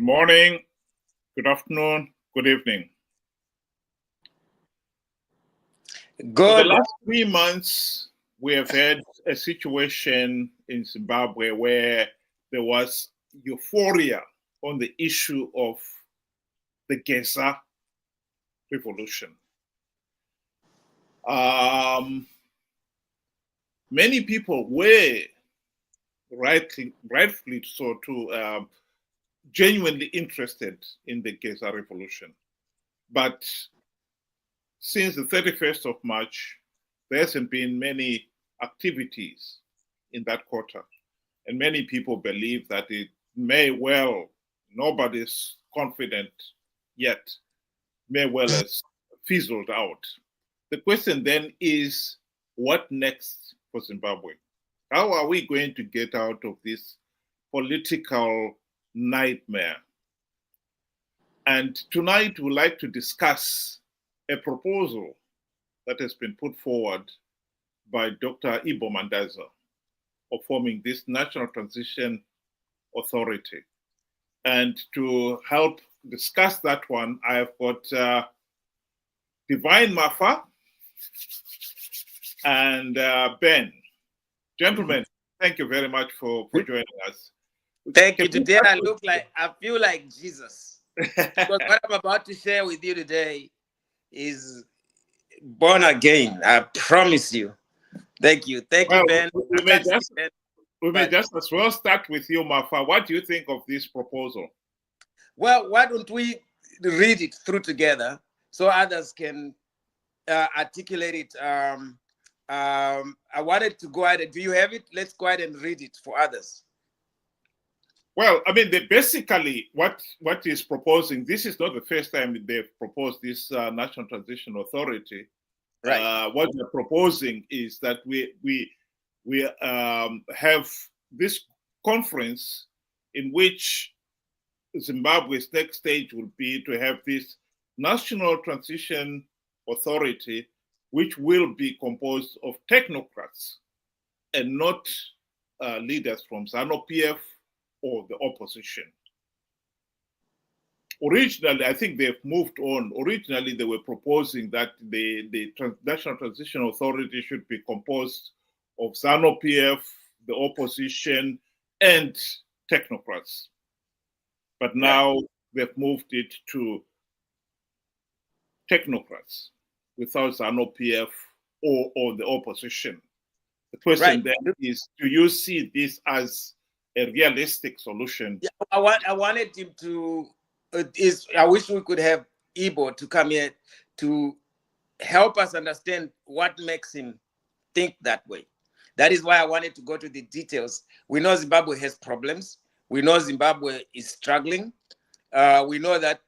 Good morning, good afternoon, good evening. For the last 3 months, we have had a situation in Zimbabwe where there was euphoria on the issue of the Geza Revolution. Many people were rightfully so to genuinely interested in the Geza Revolution. But since the 31st of March, there hasn't been many activities in that quarter. And many people believe that it may well, nobody's confident yet, may well have fizzled out. The question then is, what next for Zimbabwe? How are we going to get out of this political nightmare? And tonight we'd like to discuss a proposal that has been put forward by Dr. Ibbo Mandaza of forming this National Transition Authority. And to help discuss that one, I have got Divine Mafa and Ben. Gentlemen, thank you very much for joining us. Thank you. Today I feel like Jesus. Because what I'm about to share with you today is born again. I promise you. Thank you. Thank you, Ben. We may just as well start with you, Mafa. What do you think of this proposal? Well, why don't we read it through together so others can articulate it? I wanted to go ahead. Do you have it? Let's go ahead and read it for others. Well, I mean, basically what is proposing, this is not the first time they've proposed this National Transition Authority. Right. What they're proposing is that we have this conference in which Zimbabwe's next stage will be to have this National Transition Authority, which will be composed of technocrats and not leaders from ZANU-PF or the opposition. Originally, I think they've moved on. Originally, they were proposing that the National Transition Authority should be composed of ZANU-PF, the opposition, and technocrats. But now they've moved it to technocrats without ZANU-PF or the opposition. The question then is, do you see this as a realistic solution? Yeah, I wanted him to, I wish we could have Ibbo to come here to help us understand what makes him think that way. That is why I wanted to go to the details. We know Zimbabwe has problems. We know Zimbabwe is struggling. We know that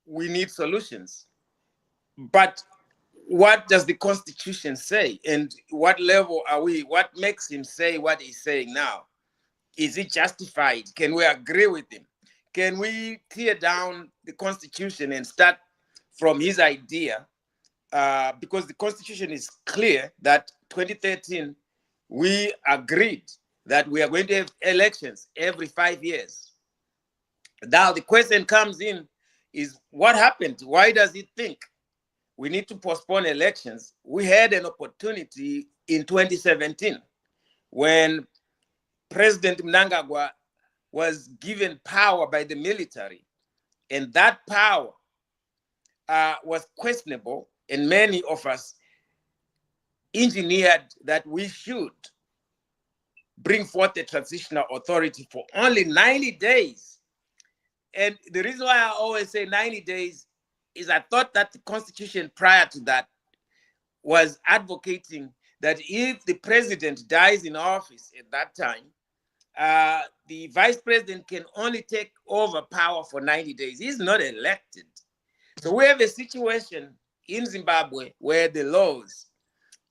we need solutions. But what does the Constitution say? And what level are we? What makes him say what he's saying now? Is it justified? Can we agree with him? Can we tear down the Constitution and start from his idea? Because the Constitution is clear that 2013, we agreed that we are going to have elections every 5 years. Now the question comes in is, what happened? Why does he think we need to postpone elections? We had an opportunity in 2017 when President Mnangagwa was given power by the military, and that power was questionable, and many of us engineered that we should bring forth a transitional authority for only 90 days. And the reason why I always say 90 days is I thought that the Constitution prior to that was advocating that if the president dies in office at that time, the vice president can only take over power for 90 days. He's not elected. So we have a situation in Zimbabwe where the laws,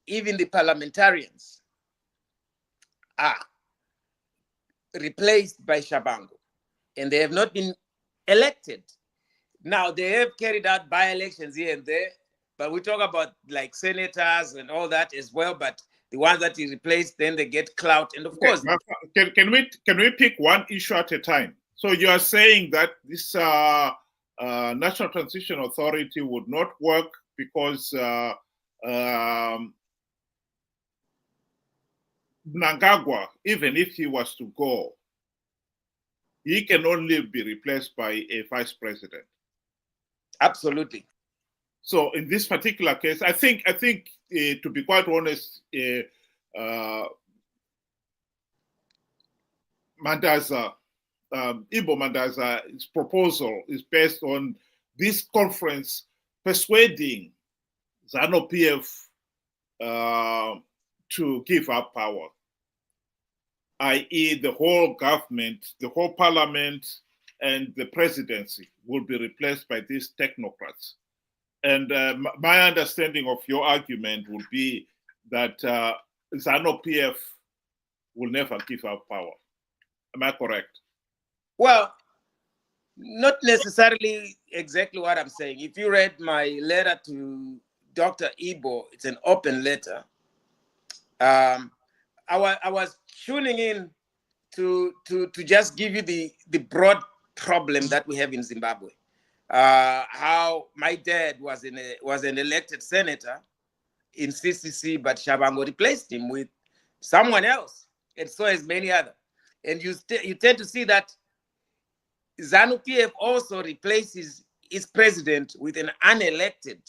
even the parliamentarians, are replaced by Shabangu, and they have not been elected. Now, they have carried out by-elections here and there, but we talk about like senators and all that as well, but the ones that he replaced, then they get clout. And of course, can we pick one issue at a time? So you are saying that this National Transition Authority would not work because Mnangagwa, even if he was to go, he can only be replaced by a vice president. Absolutely. So in this particular case, I think to be quite honest, Mandaza, Ibbo Mandaza's proposal is based on this conference persuading ZANU-PF to give up power, i.e. the whole government, the whole parliament, and the presidency will be replaced by these technocrats. And my understanding of your argument would be that ZANU-PF will never give up power. Am I correct? Well, not necessarily exactly what I'm saying. If you read my letter to Dr. Ibbo, it's an open letter. I was tuning in to just give you the broad problem that we have in Zimbabwe. How my dad was an elected senator in CCC, but Shabango replaced him with someone else, and so as many others. And you tend to see that ZANU-PF also replaces its president with an unelected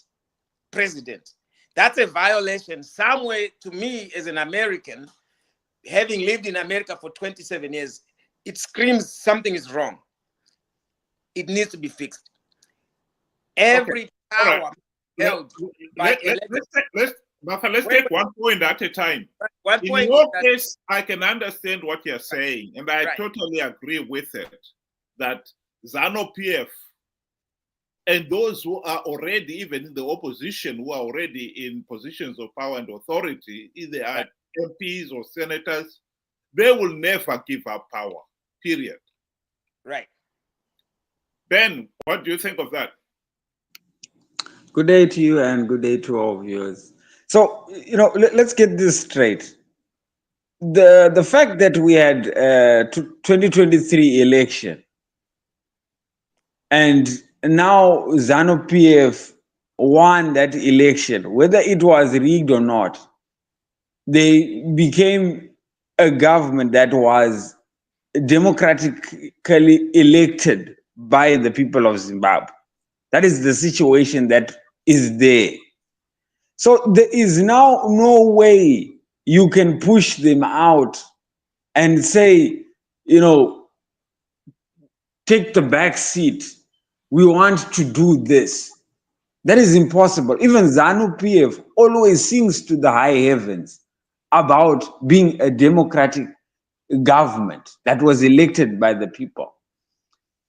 president. That's a violation somewhere. To me, as an American, having lived in America for 27 years, it screams something is wrong. It needs to be fixed. Every power held by let's take one point at a time. One in point your case, I can understand what you're saying, and I Right. totally agree with it, that ZANU-PF and those who are already even in the opposition, who are already in positions of power and authority, either are MPs or senators, they will never give up power, period. Right. Ben, what do you think of that? Good day to you and good day to all viewers. So, let's get this straight. The fact that we had 2023 election and now ZANU-PF won that election, whether it was rigged or not, they became a government that was democratically elected by the people of Zimbabwe. That is the situation that is there. So there is now no way you can push them out and say, take the back seat. We want to do this. That is impossible. Even ZANU-PF always sings to the high heavens about being a democratic government that was elected by the people.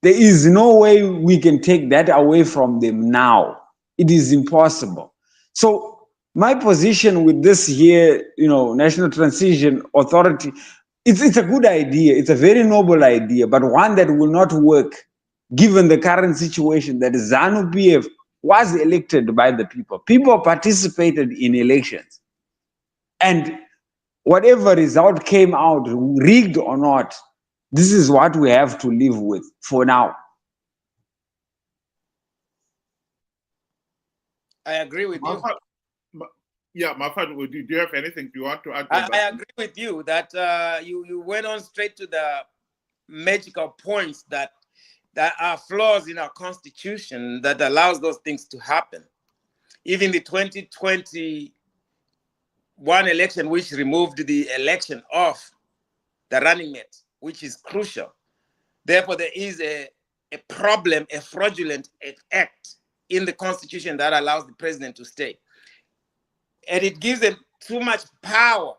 There is no way we can take that away from them now. It is impossible. So my position with this here, National Transition Authority, it's a good idea. It's a very noble idea, but one that will not work given the current situation that ZANU-PF was elected by the people. People participated in elections. And whatever result came out, rigged or not, this is what we have to live with for now. I agree with you. Yeah, Mafad, do you have anything you want to add? I agree with you that you went on straight to the magical points that are flaws in our constitution that allows those things to happen. Even the 2021 election, which removed the election of the running mate, which is crucial. Therefore, there is a problem, a fraudulent act in the constitution that allows the president to stay. And it gives them too much power,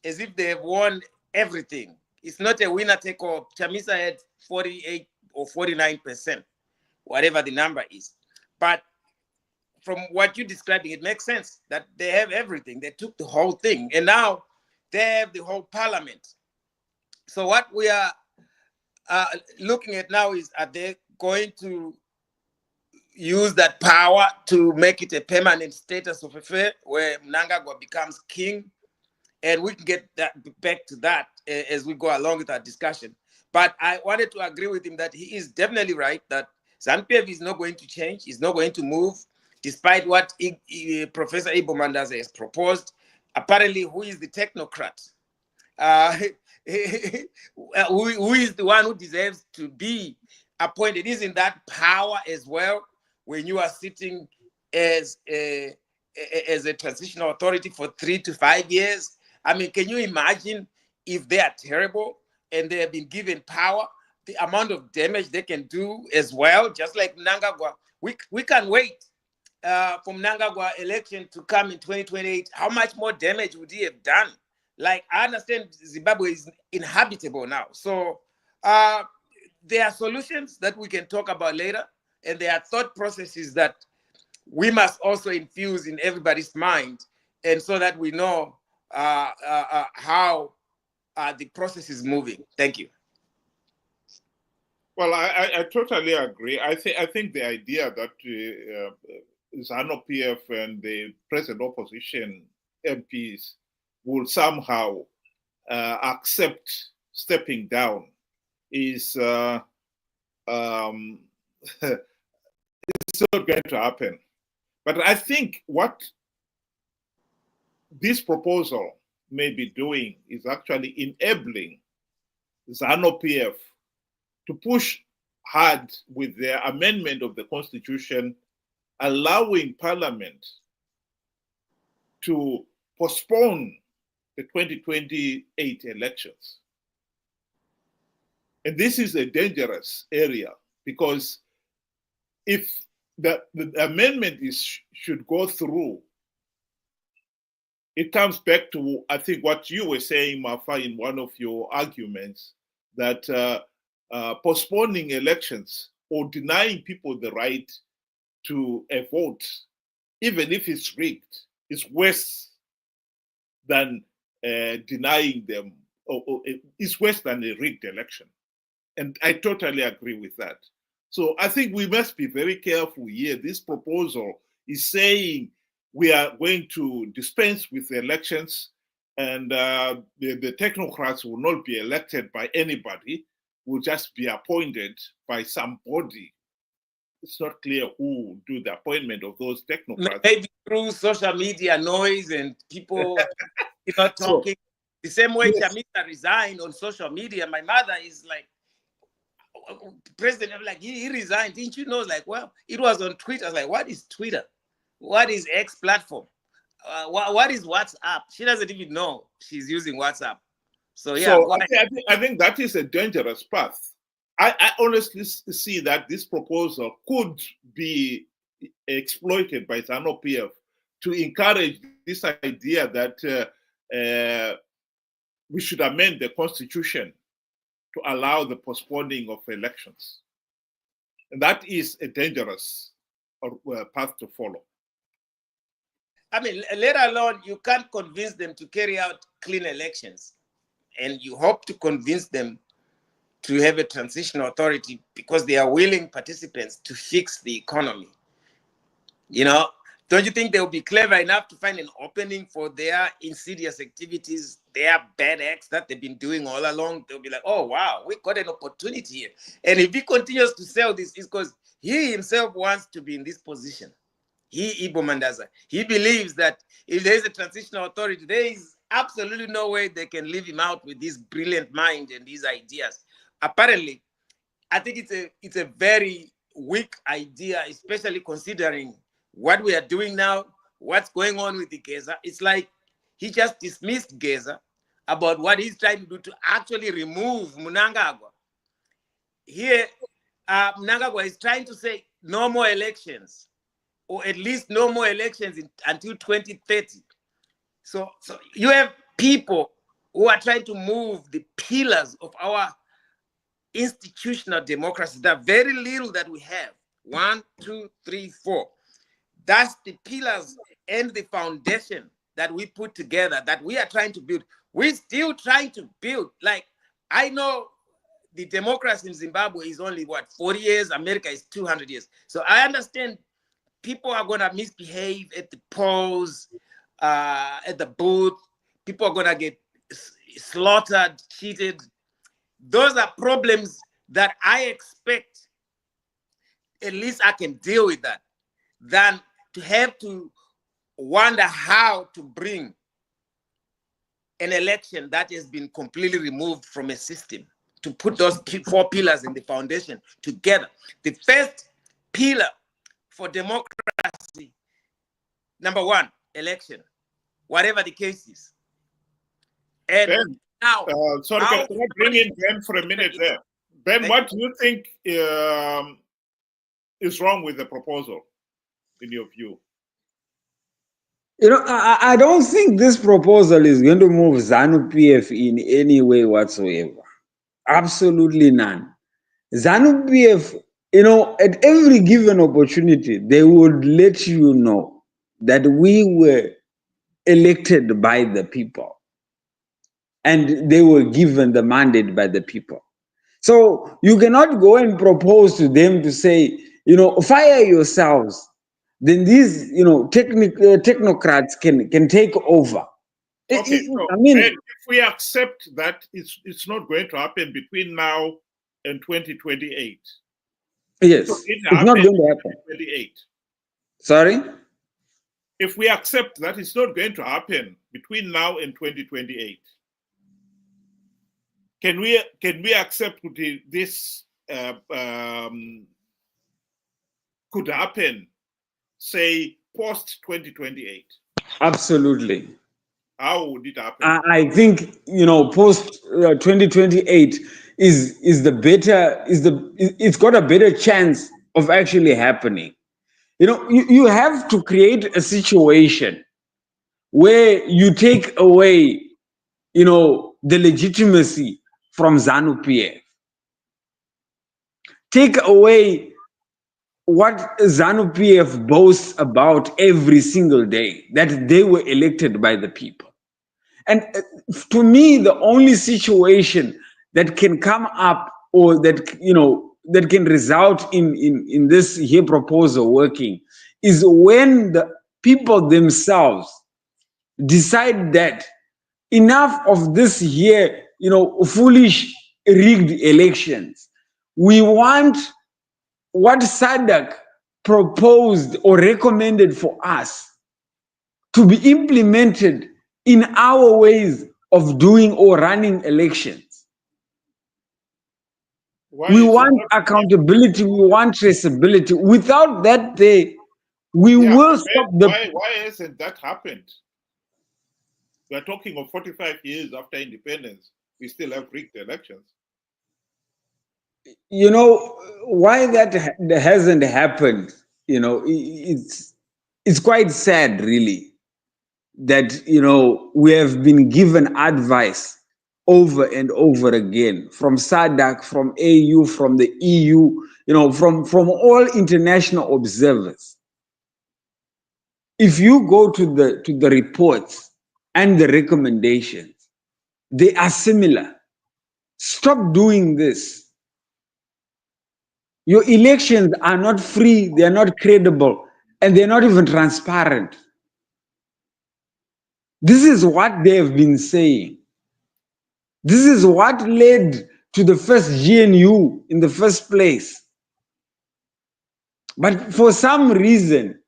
as if they have won everything. It's not a winner take all. Chamisa had 48 or 49%, whatever the number is. But from what you're describing, it makes sense that they have everything. They took the whole thing, and now they have the whole parliament. So what we are looking at now is, are they going to use that power to make it a permanent status of affair where Mnangagwa becomes king? And we can get back to that as we go along with our discussion. But I wanted to agree with him that he is definitely right that ZANU-PF is not going to change, is not going to move, despite what Professor Ibbo Mandaza has proposed. Apparently, who is the technocrat? Who is the one who deserves to be appointed? Isn't that power as well when you are sitting as a transitional authority for 3 to 5 years? I mean, can you imagine if they are terrible and they have been given power, the amount of damage they can do as well, just like Mnangagwa? We can wait for Mnangagwa election to come in 2028. How much more damage would he have done? Like, I understand Zimbabwe is inhabitable now. So there are solutions that we can talk about later, and there are thought processes that we must also infuse in everybody's mind, and so that we know how the process is moving. Thank you. Well, I totally agree. I think the idea that ZANU-PF and the present opposition MPs will somehow accept stepping down is it's not going to happen. But I think what this proposal may be doing is actually enabling ZANU-PF to push hard with their amendment of the Constitution, allowing Parliament to postpone the 2028 elections. And this is a dangerous area because if the amendment should go through, it comes back to, I think, what you were saying, Mafa, in one of your arguments, that postponing elections or denying people the right to a vote, even if it's rigged, is worse than denying them, or it's worse than a rigged election. And I totally agree with that. So I think we must be very careful here. This proposal is saying we are going to dispense with the elections, and the technocrats will not be elected by anybody, will just be appointed by somebody. It's not clear who will do the appointment of those technocrats. Maybe through social media noise and people talking. The same way Chamisa resigned on social media. My mother is like, President, I'm like, he resigned. Didn't you know? Like, well, it was on Twitter. I was like, what is Twitter? What is X platform? What is WhatsApp? She doesn't even know she's using WhatsApp. So yeah. So I think that is a dangerous path. I honestly see that this proposal could be exploited by ZANU-PF to encourage this idea that we should amend the Constitution to allow the postponing of elections. And that is a dangerous path to follow. I mean, let alone, you can't convince them to carry out clean elections. And you hope to convince them to have a transitional authority because they are willing participants to fix the economy. You know, don't you think they'll be clever enough to find an opening for their insidious activities, their bad acts that they've been doing all along? They'll be like, oh, wow, we got an opportunity here. And if he continues to sell this, it's because he himself wants to be in this position. He, Ibbo Mandaza, he believes that if there is a transitional authority, there is absolutely no way they can leave him out with this brilliant mind and these ideas. Apparently, I think it's a very weak idea, especially considering what we are doing now, what's going on with the Geza. It's like he just dismissed Geza about what he's trying to do to actually remove Mnangagwa. Here, Mnangagwa is trying to say no more elections, or at least no more elections until 2030. So you have people who are trying to move the pillars of our institutional democracy, the very little that we have. 1, 2, 3, 4. That's the pillars and the foundation that we put together, that we are trying to build. We're still trying to build. Like, I know the democracy in Zimbabwe is only, 40 years? America is 200 years. So I understand people are going to misbehave at the polls, at the booth. People are going to get slaughtered, cheated. those are problems that I expect at least I can deal with that, than to have to wonder how to bring an election that has been completely removed from a system, to put those four pillars in the foundation together. The first pillar for democracy, number one, election, whatever the case is. And Ben, now, sorry, can I bring in Ben for a minute there? Ben, what do you think is wrong with the proposal, in your view? You know, I don't think this proposal is going to move ZANU-PF in any way whatsoever. Absolutely none. ZANU-PF, you know, at every given opportunity, they would let you know that we were elected by the people and they were given the mandate by the people. So you cannot go and propose to them to say, you know, fire yourselves. Then these, you know, technocrats can take over. Okay, so I mean, Ben, if we accept that it's not going to happen between now and 2028. yes, So it's not going to happen. 2028. Sorry? If we accept that it's not going to happen between now and 2028, can we accept this could happen, say, post 2028? Absolutely. How would it happen? I think, you know, post 2028 is the better, it's got a better chance of actually happening. You know, you have to create a situation where you take away, you know, the legitimacy from ZANU-PF. Take away what ZANU-PF boasts about every single day, that they were elected by the people. And to me, the only situation that can come up, or that, you know, that can result in this here proposal working, is when the people themselves decide that enough of this here, you know, foolish rigged elections. We want what SADC proposed or recommended for us to be implemented in our ways of doing or running elections. We want accountability, we want traceability. Without that, we will stop the. Why hasn't that happened? We are talking of 45 years after independence. We still have rigged elections. You know why that hasn't happened? You know, it's quite sad, really, that, you know, we have been given advice over and over again from SADC, from AU, from the EU, you know, from all international observers. If you go to the reports and the recommendations, they are similar. Stop doing this. Your elections are not free, they are not credible, and they're not even transparent. This is what they have been saying. This is what led to the first GNU in the first place. But for some reason,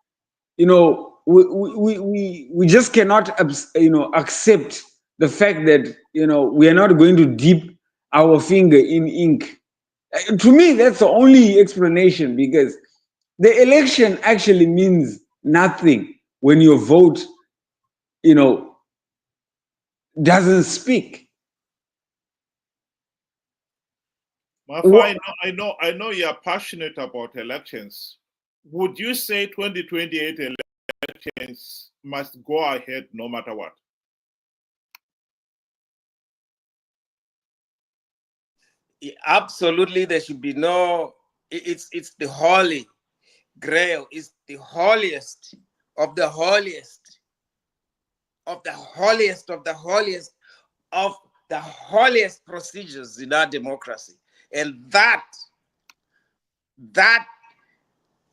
you know, we just cannot, you know, accept the fact that, you know, we are not going to dip our finger in ink. To me, that's the only explanation, because the election actually means nothing when your vote, you know, doesn't speak. Mafa, I know you are passionate about elections. Would you say 2028 elections must go ahead no matter what? Absolutely, there should be no. It's the holy grail. It's the holiest of the holiest of the holiest of the holiest of the holiest procedures in our democracy, and that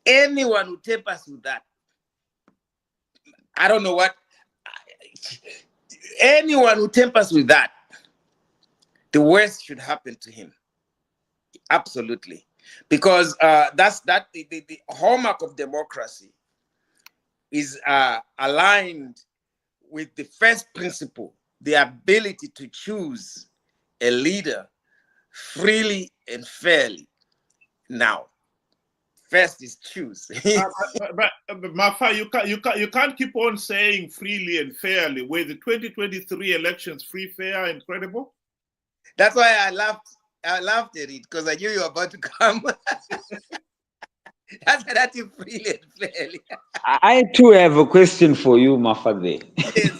anyone who tampers with that, I don't know what. Anyone who tampers with that the worst should happen to him. Absolutely. Because the hallmark of democracy is aligned with the first principle, the ability to choose a leader freely and fairly. Now, first is choose. but Mafa, you can't keep on saying freely and fairly. Were the 2023 elections free, fair, and credible? That's why I laughed at it, because I knew you were about to come. That's freely and fairly. I too have a question for you, Mafade. Yes.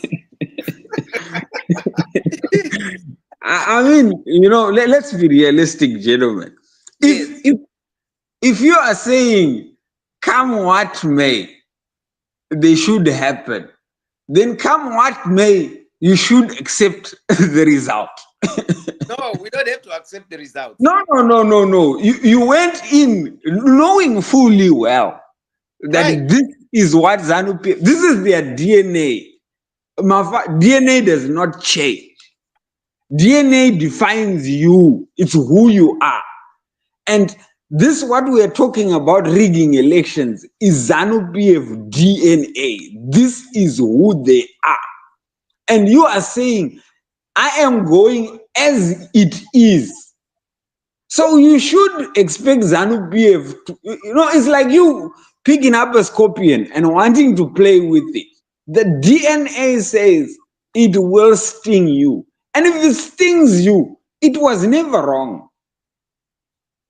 I mean, let's be realistic, gentlemen. If you are saying, come what may, they should happen, then come what may, you should accept the result. No, we don't have to accept the result. No. You went in knowing fully well that Right. this is what ZANU-PF, this is their DNA. DNA does not change. DNA defines you. It's who you are. And this, what we are talking about, rigging elections, is ZANU-PF DNA. This is who they are. And you are saying, I am going as it is. So you should expect ZANU-PF to, it's like you picking up a scorpion and wanting to play with it. The DNA says it will sting you. And if it stings you, it was never wrong.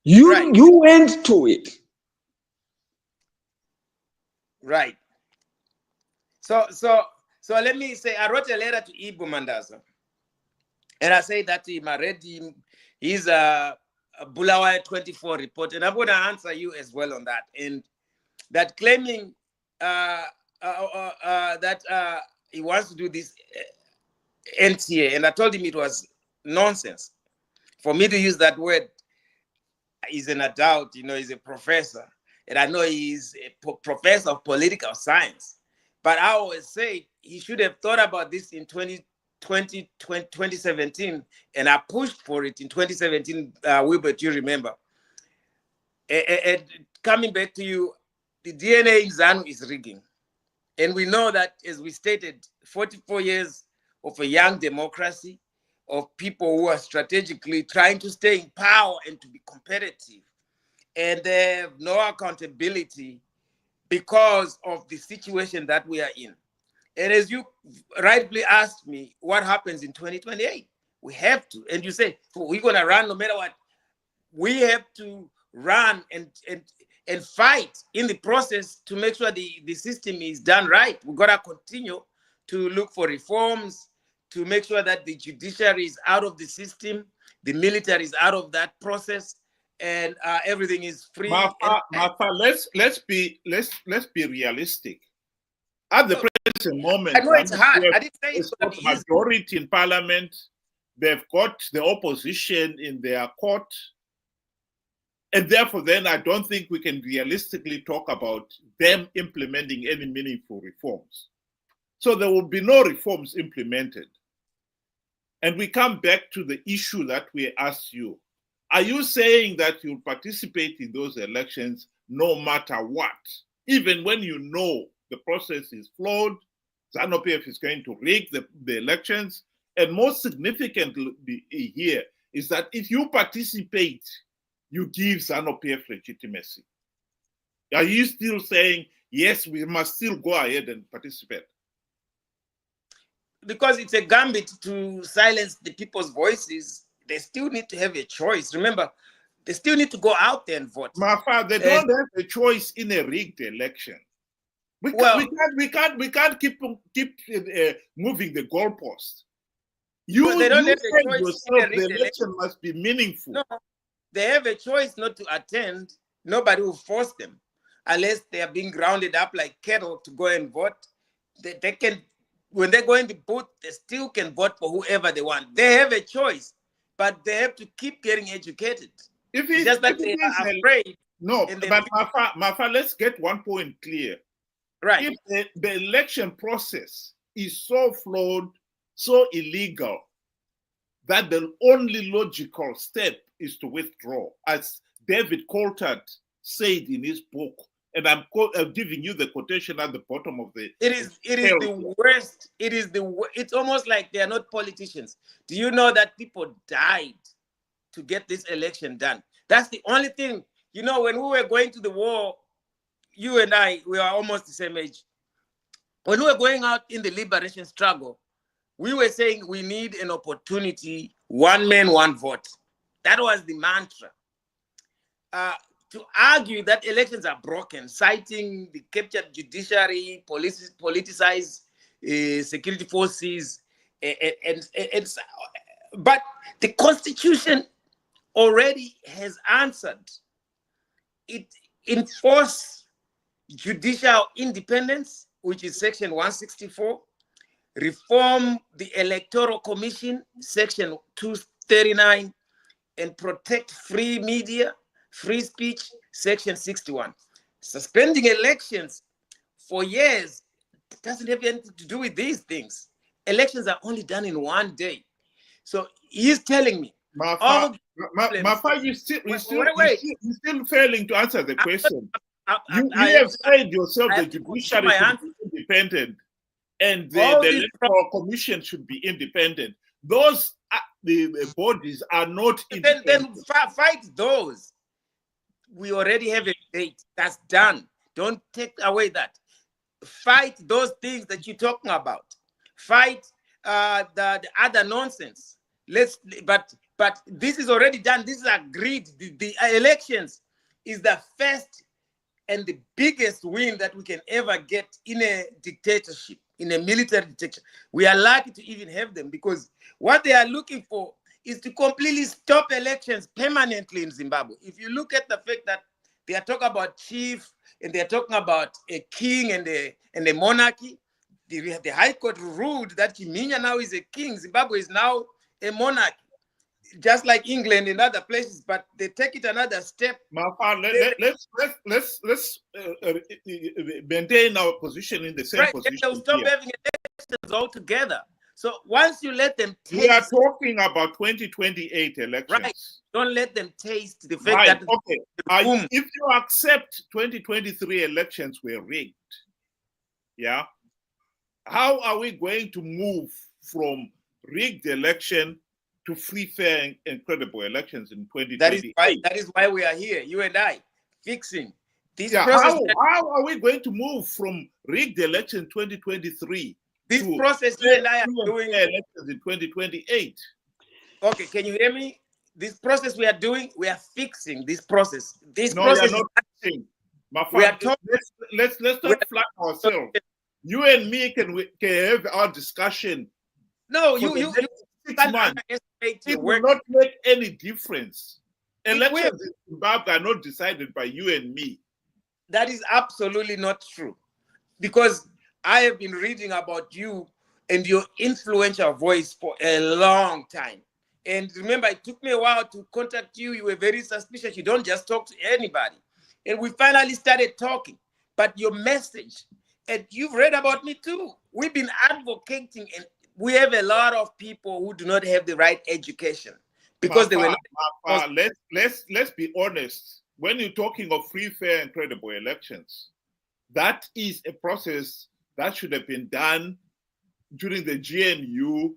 You went to it. Right. So let me say, I wrote a letter to Ibbo Mandaza, and I say that to him. I read him. He's a Bulawayo 24 report, and I'm going to answer you as well on that. And that claiming that he wants to do this NTA, and I told him it was nonsense. For me to use that word, he's an adult, he's a professor. And I know he's a professor of political science. But I always say he should have thought about this in 2017. And I pushed for it in 2017, Wilbert, you remember. And coming back to you, the DNA in ZANU is rigging. And we know that, as we stated, 44 years of a young democracy, of people who are strategically trying to stay in power and to be competitive. And they have no accountability because of the situation that we are in. And as you rightly asked me, what happens in 2028? We have to. And you say, we're going to run no matter what. We have to run and fight in the process to make sure the system is done right. We've got to continue to look for reforms, to make sure that the judiciary is out of the system, the military is out of that process, and everything is free. Mafa, let's be realistic. At the present moment, I know it's hard. I didn't say it's got majority in parliament. They've got the opposition in their court. And therefore, then I don't think we can realistically talk about them implementing any meaningful reforms. So there will be no reforms implemented. And we come back to the issue that we asked you. Are you saying that you'll participate in those elections no matter what? Even when you know the process is flawed, ZANU-PF is going to rig the elections. And most significantly here is that if you participate, you give ZANU-PF legitimacy. Are you still saying, yes, we must still go ahead and participate? Because it's a gambit to silence the people's voices. They still need to have a choice. Remember, they still need to go out there and vote. Mafa, they don't have a choice in a rigged election. We can't keep moving the goalpost. They don't have a choice yourself, the election must be meaningful. No, they have a choice not to attend. Nobody will force them unless they are being rounded up like cattle to go and vote. They can, when they go in the booth, they still can vote for whoever they want. They have a choice, but they have to keep getting educated. If it's just like they are afraid. No, but Mafa, let's get one point clear. Right. If the election process is so flawed, so illegal, that the only logical step is to withdraw, as David Coulthard said in his book, and I'm giving you the quotation at the bottom of the. It is the worst. It's almost like they are not politicians. Do you know that people died to get this election done? That's the only thing. You know, when we were going to the war, you and I, we are almost the same age. When we were going out in the liberation struggle, we were saying we need an opportunity, one man, one vote. That was the mantra. To argue that elections are broken, citing the captured judiciary, politicized security forces, but the Constitution already has answered. It enforces judicial independence, which is Section 164, reform the Electoral Commission, Section 239, and protect free media, free speech, Section 61. Suspending elections for years doesn't have anything to do with these things. Elections are only done in one day. So he's telling me, Mafa, you're still failing to answer the question. You have said yourself the judiciary should be independent and the Electoral Commission should be independent. Those the bodies are not independent. Then fight those. We already have a date. That's done. Don't take away that. Fight those things that you're talking about. Fight the other nonsense. But this is already done. This is agreed. The elections is the first and the biggest win that we can ever get in a dictatorship, in a military dictatorship. We are lucky to even have them, because what they are looking for is to completely stop elections permanently in Zimbabwe. If you look at the fact that they are talking about chief and they are talking about a king and a monarchy, the High Court ruled that Chiwenga now is a king. Zimbabwe is now a monarchy, just like England and other places, but they take it another step. Let's maintain our position in the same position. They'll stop having elections altogether. So once you let them taste, we are talking about 2028 elections. Right. Don't let them taste the fact that okay. If you accept 2023 elections were rigged, yeah, how are we going to move from rigged election to free, fair, and credible elections in 2028? That is why we are here, you and I, fixing this process. How are we going to move from rigged election 2023? This process you and I are doing elections in 2028. Okay, can you hear me? This process we are doing, we are fixing this process. This no, process you're not fixing. Let's not flatter ourselves. You and me can have our discussion. No, you 6 months. It will not make any difference. Elections in Zimbabwe are not decided by you and me. That is absolutely not true, because I have been reading about you and your influential voice for a long time. And remember, it took me a while to contact you. You were very suspicious. You don't just talk to anybody. And we finally started talking. But your message, and you've read about me too. We've been advocating, and we have a lot of people who do not have the right education because they were not. Let's be honest. When you're talking of free, fair, and credible elections, that is a process that should have been done during the GNU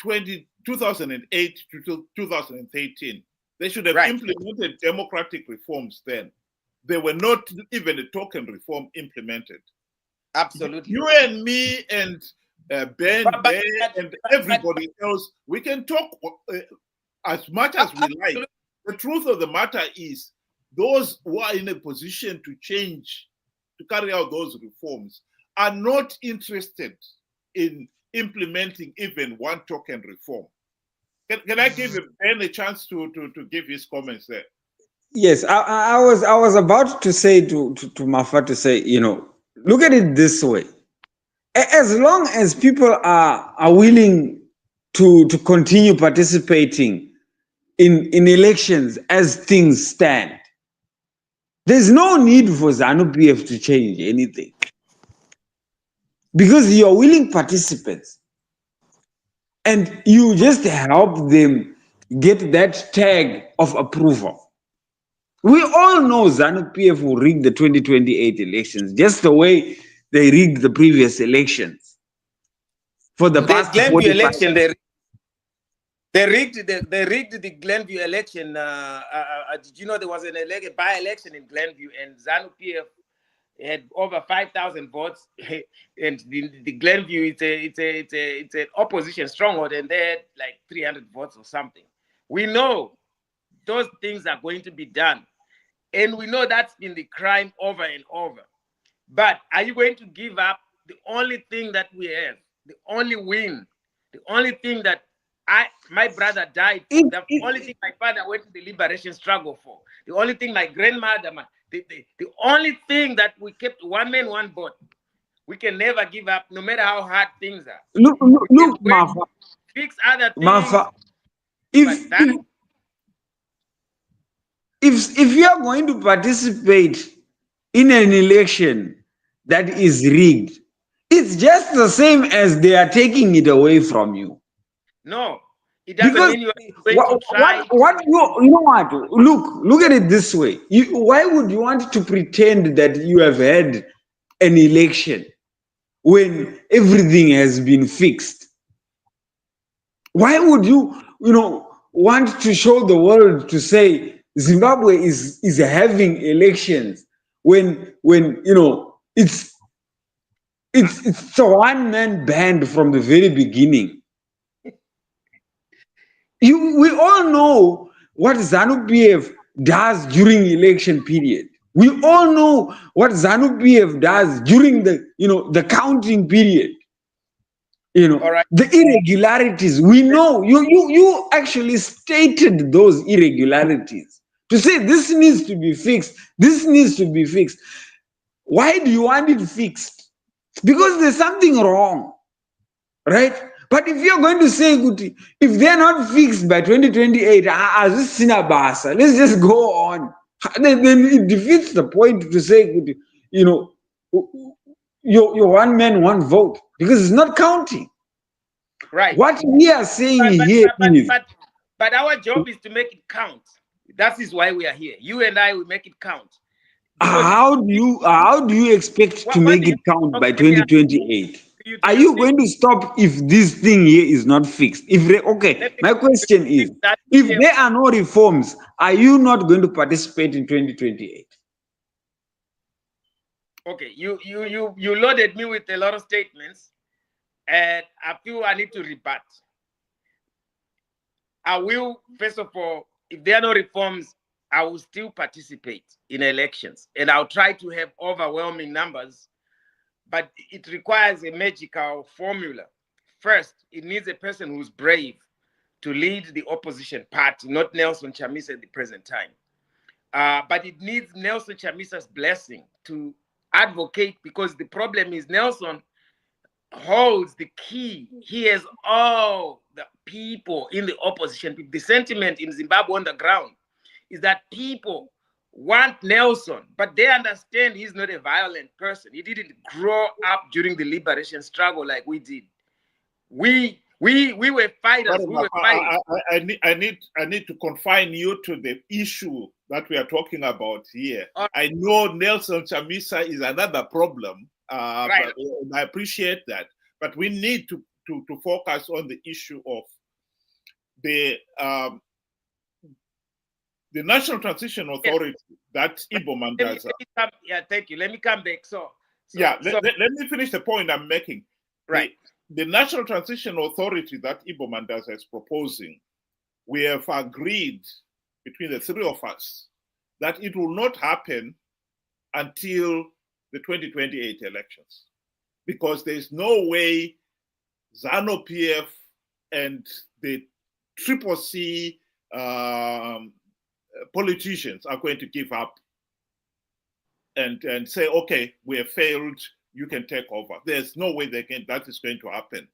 2008 to 2013. They should have implemented democratic reforms then. There were not even a token reform implemented. Absolutely. You and me and Ben and everybody else, we can talk as much as we like. The truth of the matter is, those who are in a position to change, to carry out those reforms, are not interested in implementing even one token reform. Can I give Ben a chance to give his comments there? Yes, I was about to say to Mafa to say, look at it this way. As long as people are willing to continue participating in elections as things stand, there's no need for ZANU-PF to change anything. Because you're willing participants. and you just help them get that tag of approval. We all know ZANU PF will rig the 2028 elections, just the way they rigged the previous elections for the The past Glenview 45. election, they rigged the Glenview election. Did you know there was a by-election in Glenview, and ZANU PF had over 5,000 votes, and the Glenview it's an opposition stronghold, and they had like 300 votes or something. We know those things are going to be done, and we know that's been the crime over and over. But are you going to give up the only thing that we have, the only win, the only thing that my brother died for, the only thing my father went to the liberation struggle for, the only thing my grandmother, the only thing that we kept, one man, one vote. We can never give up, no matter how hard things are. Look, Mafa, Fix other things. Mafa, if you are going to participate in an election that is rigged, it's just the same as they are taking it away from you. No, it doesn't Because mean you're going to try. what you know what? Look at it this way. Why would you want to pretend that you have had an election when everything has been fixed? Why would you want to show the world to say Zimbabwe is having elections when it's a one-man band from the very beginning? We all know what ZANU PF does during election period. We all know what ZANU PF does during the counting period. All right. The irregularities. We know you actually stated those irregularities to say this needs to be fixed. This needs to be fixed. Why do you want it fixed? Because there's something wrong, right? But if you're going to say, if they're not fixed by 2028, let's just go on. Then it defeats the point to say, your one man, one vote, because it's not counting. Right. What we are saying here is. But our job is to make it count. That is why we are here. You and I will make it count. How do you expect to make it count by 2028? Are you going to stop if this thing here is not fixed? My question is, if there are no reforms, are you not going to participate in 2028? Okay, you loaded me with a lot of statements, and I feel I need to rebut. I will, first of all, if there are no reforms, I will still participate in elections, and I'll try to have overwhelming numbers, but it requires a magical formula. First, it needs a person who's brave to lead the opposition party, not Nelson Chamisa at the present time. But it needs Nelson Chamisa's blessing to advocate, because the problem is Nelson holds the key. He has all the people in the opposition. The sentiment in Zimbabwe on the ground is that people want Nelson, but they understand he's not a violent person. He didn't grow up during the liberation struggle like we did. We were fighters. We were fighting. I need to confine you to the issue that we are talking about here. I know Nelson Chamisa is another problem. Right. But I appreciate that. But we need to focus on the issue of the National Transition Authority, that's Ibbo Mandaza. Thank you. Let me come back. Let me finish the point I'm making. Right. The National Transition Authority that Ibbo Mandaza is proposing, we have agreed between the three of us that it will not happen until the 2028 elections, because there's no way ZANU PF and the Triple C politicians are going to give up and say, okay, we have failed, you can take over. There's no way that is going to happen.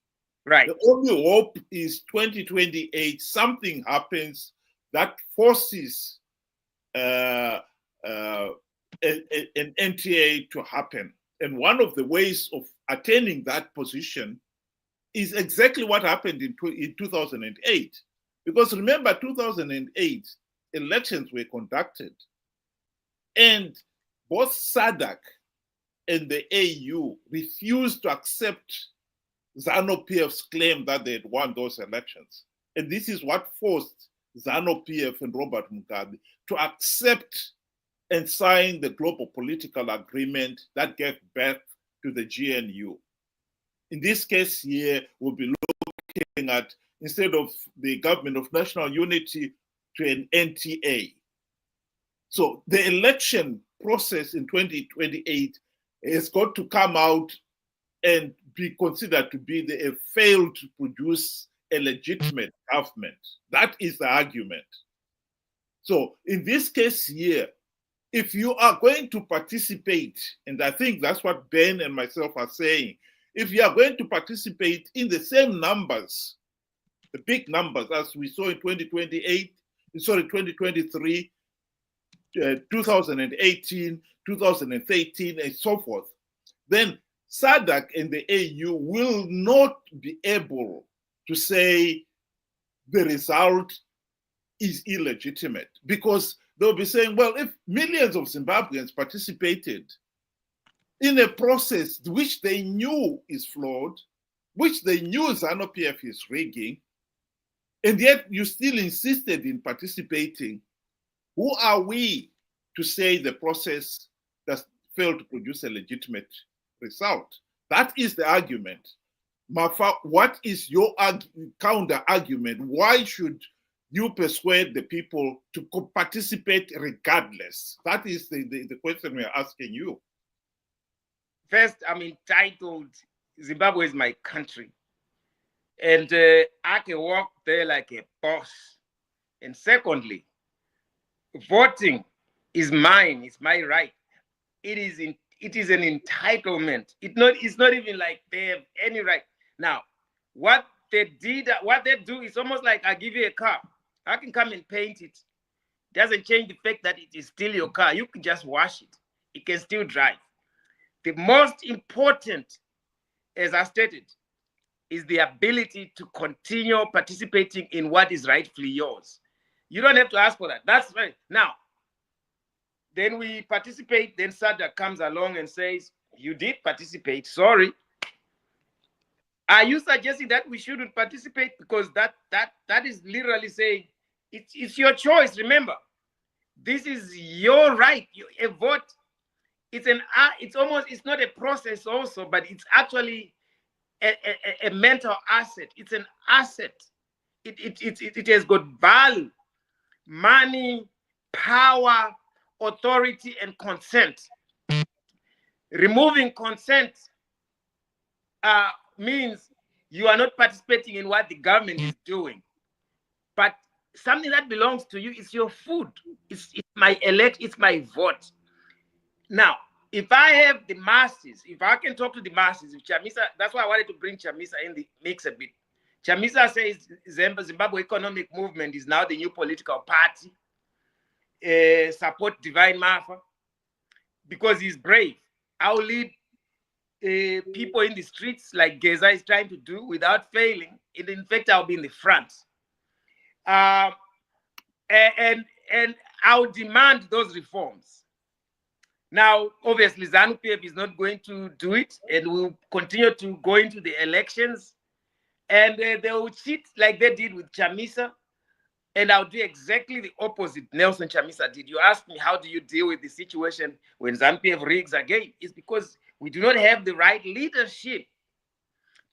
Right. The only hope is 2028, something happens that forces an NTA to happen. And one of the ways of attaining that position is exactly what happened in 2008. Because remember, 2008 elections were conducted, and both SADC and the AU refused to accept ZANU-PF's claim that they had won those elections. And this is what forced ZANU-PF and Robert Mugabe to accept and sign the global political agreement that gave birth to the GNU. In this case here, we'll be looking at, instead of the government of national unity, to an NTA. So the election process in 2028 has got to come out and be considered to be a failed to produce a legitimate government. That is the argument. So in this case here, if you are going to participate, and I think that's what Ben and myself are saying, if you are going to participate in the same numbers, the big numbers as we saw in 2023, 2018, 2013, and so forth, then SADC and the AU will not be able to say the result is illegitimate, because they'll be saying, well, if millions of Zimbabweans participated in a process which they knew is flawed, which they knew ZANU-PF is rigging, and yet you still insisted in participating, who are we to say the process that failed to produce a legitimate result? That is the argument. Mafa, what is your counter argument? Why should you persuade the people to participate regardless? That is the question we are asking you. First, I'm entitled, Zimbabwe is my country. And I can walk there like a boss. And secondly, voting is mine, it's my right. It is an entitlement. It's not even like they have any right. Now, what they do is almost like I give you a car. I can come and paint it. Doesn't change the fact that it is still your car. You can just wash it. It can still drive. The most important, as I stated, is the ability to continue participating in what is rightfully yours. You don't have to ask for that. That's right. Now, then we participate, then SADC comes along and says, you did participate, sorry. Are you suggesting that we shouldn't participate? Because that is literally saying, it's your choice, remember. This is your right. A vote, it's not a process also, but it's actually a mental asset. It's an asset. It has got value, money, power, authority, and consent. Removing consent means you are not participating in what the government is doing. But something that belongs to you is your food. It's my it's my vote. Now, if I have the masses, if I can talk to the masses, if Chamisa, that's why I wanted to bring Chamisa in the mix a bit. Chamisa says Zimbabwe Economic Movement is now the new political party. Support Divine Mafa because he's brave. I'll lead people in the streets like Geza is trying to do without failing. And in fact, I'll be in the front. And I'll demand those reforms. Now, obviously, ZANU-PF is not going to do it, and will continue to go into the elections, and they will cheat like they did with Chamisa, and I'll do exactly the opposite Nelson Chamisa did. You asked me, how do you deal with the situation when ZANU-PF rigs again? It's because we do not have the right leadership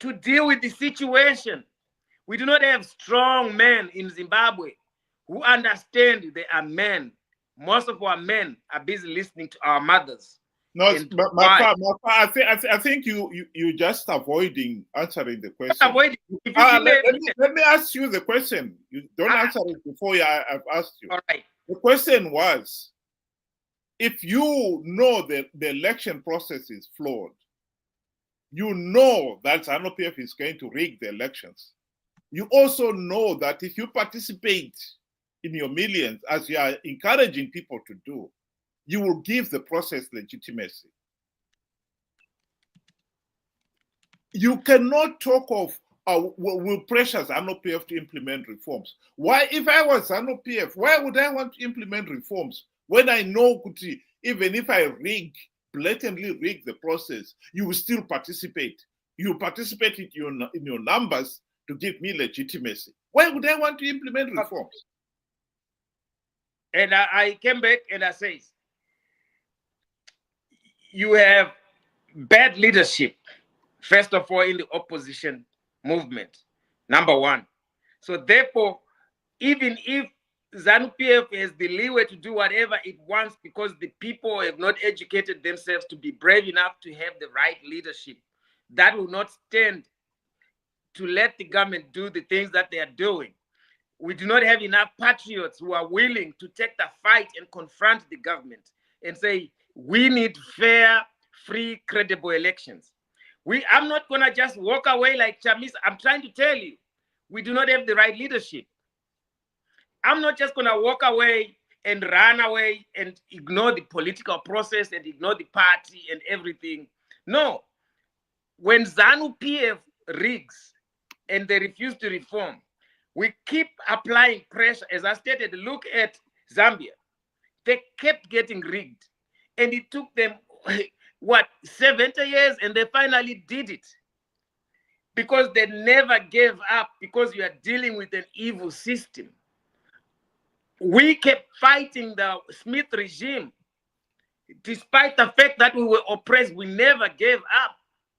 to deal with the situation. We do not have strong men in Zimbabwe who understand they are men. Most of our men are busy listening to our mothers. No, I think you just avoiding answering the question. Let me ask you the question. You don't answer it before I've asked you. All right. The question was, if you know that the election process is flawed, you know that ZANU-PF is going to rig the elections. You also know that if you participate in your millions, as you are encouraging people to do, you will give the process legitimacy. You cannot talk of will pressure ZANU-PF to implement reforms. Why, if I was ZANU-PF, why would I want to implement reforms when I know even if I blatantly rig the process, you will still participate. You participate in your numbers to give me legitimacy. Why would I want to implement reforms? And I came back and I said, you have bad leadership, first of all, in the opposition movement, number one. So therefore, even if ZANU-PF has the leeway to do whatever it wants because the people have not educated themselves to be brave enough to have the right leadership, that will not stand to let the government do the things that they are doing. We do not have enough patriots who are willing to take the fight and confront the government and say, we need fair, free, credible elections. I'm not going to just walk away like Chamis. I'm trying to tell you, we do not have the right leadership. I'm not just going to walk away and run away and ignore the political process and ignore the party and everything. No. When ZANU-PF rigs and they refuse to reform, we keep applying pressure. As I stated, look at Zambia. They kept getting rigged. And it took them, 70 years, and they finally did it. Because they never gave up, because you are dealing with an evil system. We kept fighting the Smith regime. Despite the fact that we were oppressed, we never gave up.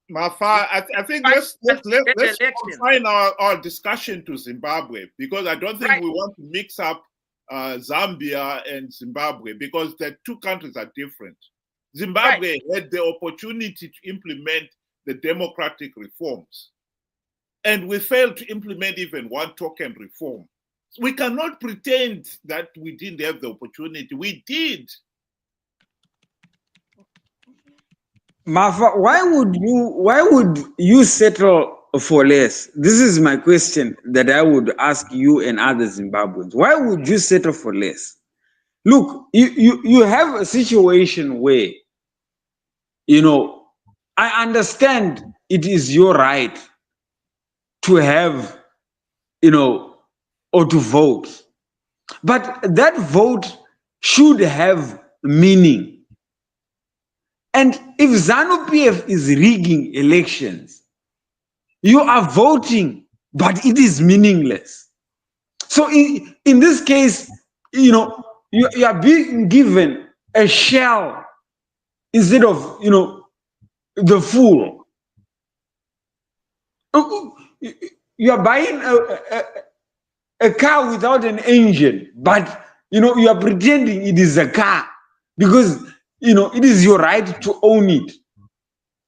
Mafa, I think let's confine our discussion to Zimbabwe, because I don't think we want to mix up Zambia and Zimbabwe, because the two countries are different. Zimbabwe had the opportunity to implement the democratic reforms, and we failed to implement even one token reform. We cannot pretend that we didn't have the opportunity. We did. Mafa, why would you settle for less? This is my question that I would ask you and other Zimbabweans. Why would you settle for less? Look, you have a situation where, I understand it is your right to have, or to vote, but that vote should have meaning. And if ZANU-PF is rigging elections, you are voting, but it is meaningless. So in this case, you are being given a shell instead of, the full. You are buying a car without an engine, but, you are pretending it is a car because it is your right to own it.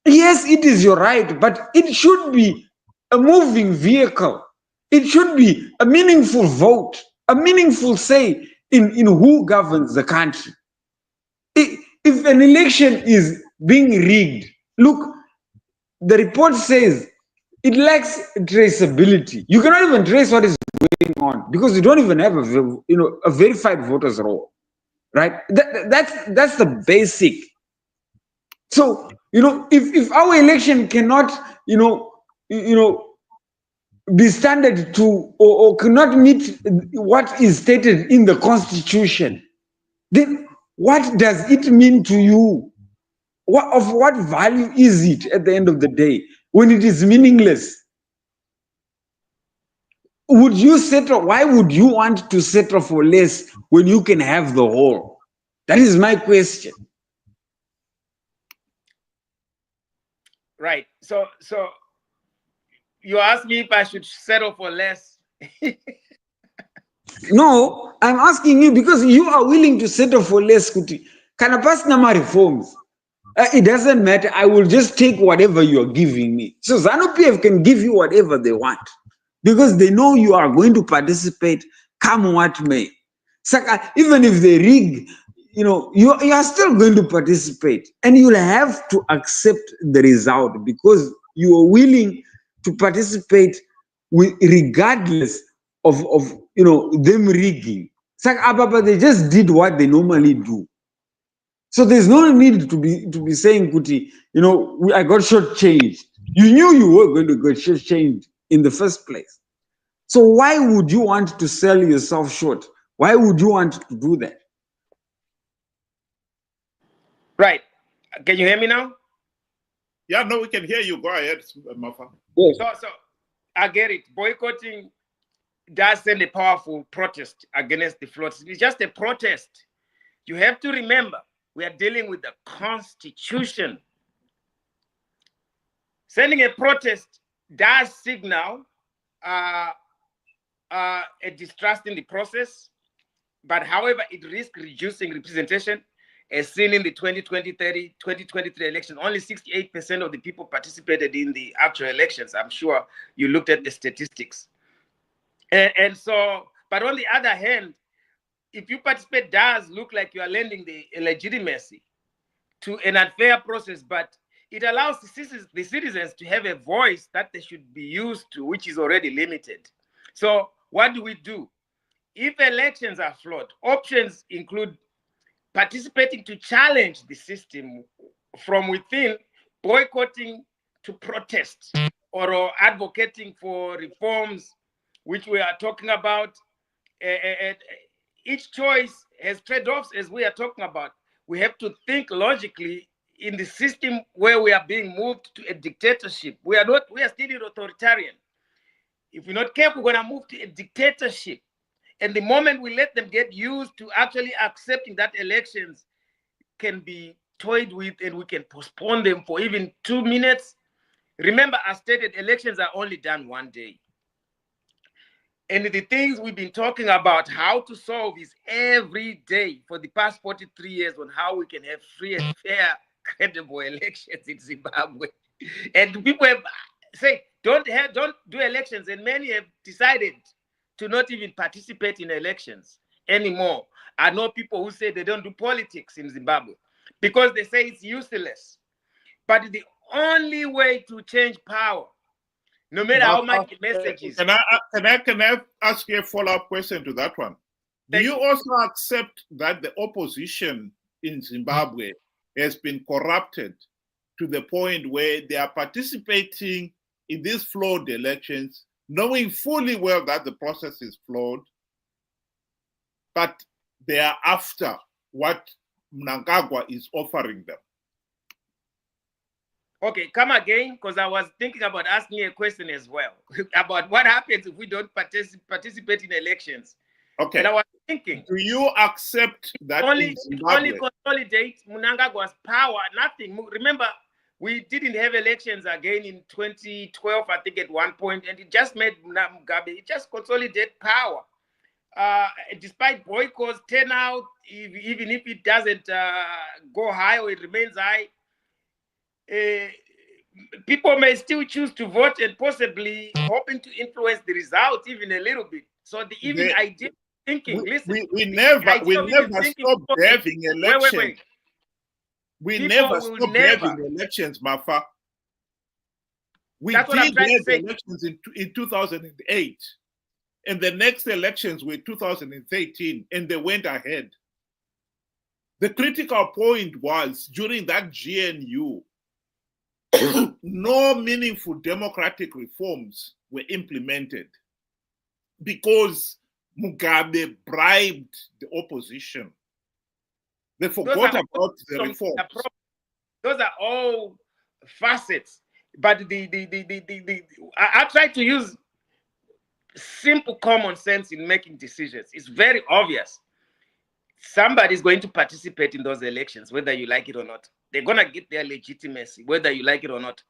Yes, it is your right, but it should be a moving vehicle. It should be a meaningful vote, a meaningful say in who governs the country. If an election is being rigged, look, the report says it lacks traceability. You cannot even trace what is going on because you don't even have a verified voters roll. Right? That's the basic. So, if our election cannot, be standard to or cannot meet what is stated in the Constitution, then what does it mean to you? Of what value is it at the end of the day when it is meaningless? Would you settle? Why would you want to settle for less when you can have the whole? That is my question. Right. So you asked me if I should settle for less. No, I'm asking you because you are willing to settle for less. Can I pass number reforms? It doesn't matter. I will just take whatever you're giving me. So ZANU-PF can give you whatever they want because they know you are going to participate come what may. So even if they rig, you are still going to participate and you'll have to accept the result because you are willing to participate regardless of them rigging. But they just did what they normally do. So there's no need to be saying, Kuti, I got shortchanged. You knew you were going to get shortchanged in the first place. So why would you want to sell yourself short? Why would you want to do that? Right. Can you hear me now? Yeah, no, we can hear you. Go ahead, Mafa. Yes. So I get it. Boycotting does send a powerful protest against the floats. It's just a protest. You have to remember, we are dealing with the Constitution. Sending a protest does signal a distrust in the process, but however, it risks reducing representation. As seen in the 2023 election, only 68% of the people participated in the actual elections. I'm sure you looked at the statistics. And so, but on the other hand, if you participate, does look like you are lending the legitimacy to an unfair process, but it allows the citizens to have a voice that they should be used to, which is already limited. So what do? If elections are flawed, options include participating to challenge the system from within, boycotting to protest, or advocating for reforms, which we are talking about. Each choice has trade-offs, as we are talking about. We have to think logically in the system where we are being moved to a dictatorship. We are still authoritarian. If we're not careful, we're going to move to a dictatorship. And the moment we let them get used to actually accepting that elections can be toyed with and we can postpone them for even 2 minutes. Remember, as stated, elections are only done one day. And the things we've been talking about how to solve is every day for the past 43 years on how we can have free and fair, credible elections in Zimbabwe. And people have said, don't do elections. And many have decided to not even participate in elections anymore. I know people who say they don't do politics in Zimbabwe because they say it's useless. But the only way to change power, no matter how much the message is. Can I ask you a follow-up question to that one? Do you also accept that the opposition in Zimbabwe has been corrupted to the point where they are participating in these flawed elections, knowing fully well that the process is flawed, but they are after what Mnangagwa is offering them? Okay, come again, because I was thinking about asking you a question as well about what happens if we don't participate in elections. Okay. And I was thinking, do you accept that only consolidate Mnangagwa's power? Nothing. Remember, we didn't have elections again in 2012, I think, at one point, and it just made Mnangagwa, it just consolidate power. Despite boycotts, turnout, even if it doesn't go high or it remains high, people may still choose to vote and possibly hoping to influence the result even a little bit. So the idea of thinking, we never stopped having elections. Wait. We never stopped having elections, Mafa. We did have elections in 2008. And the next elections were 2013, and they went ahead. The critical point was, during that GNU, no meaningful democratic reforms were implemented because Mugabe bribed the opposition. They forgot about the reforms. Those are all facets. But I try to use simple common sense in making decisions. It's very obvious. Somebody's going to participate in those elections, whether you like it or not. They're going to get their legitimacy, whether you like it or not.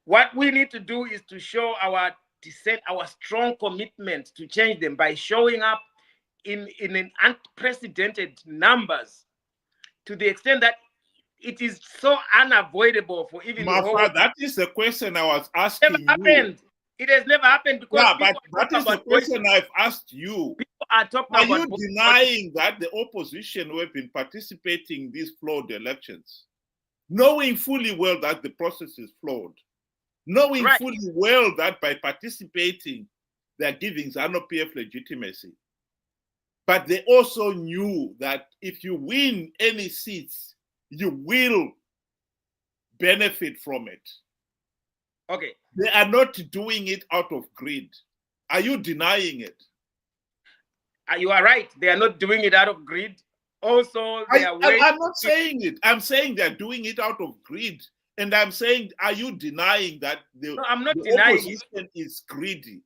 What we need to do is to show our dissent, our strong commitment to change them by showing up in an unprecedented numbers, to the extent that it is so unavoidable for even Mafa, that is the question I was asking you. It has never happened because but that is the question I've asked you. People are talking about. Are you denying that the opposition who have been participating in these flawed elections, knowing fully well that the process is flawed, knowing fully well that by participating they're giving ZANU-PF legitimacy, but they also knew that if you win any seats, you will benefit from it? Okay, They are not doing it out of greed. Are you denying it? You are right. They are not doing it out of greed. Also, they are waiting. I'm not saying it. I'm saying they're doing it out of greed. And I'm saying, are you denying that No, I'm not the denying opposition is greedy,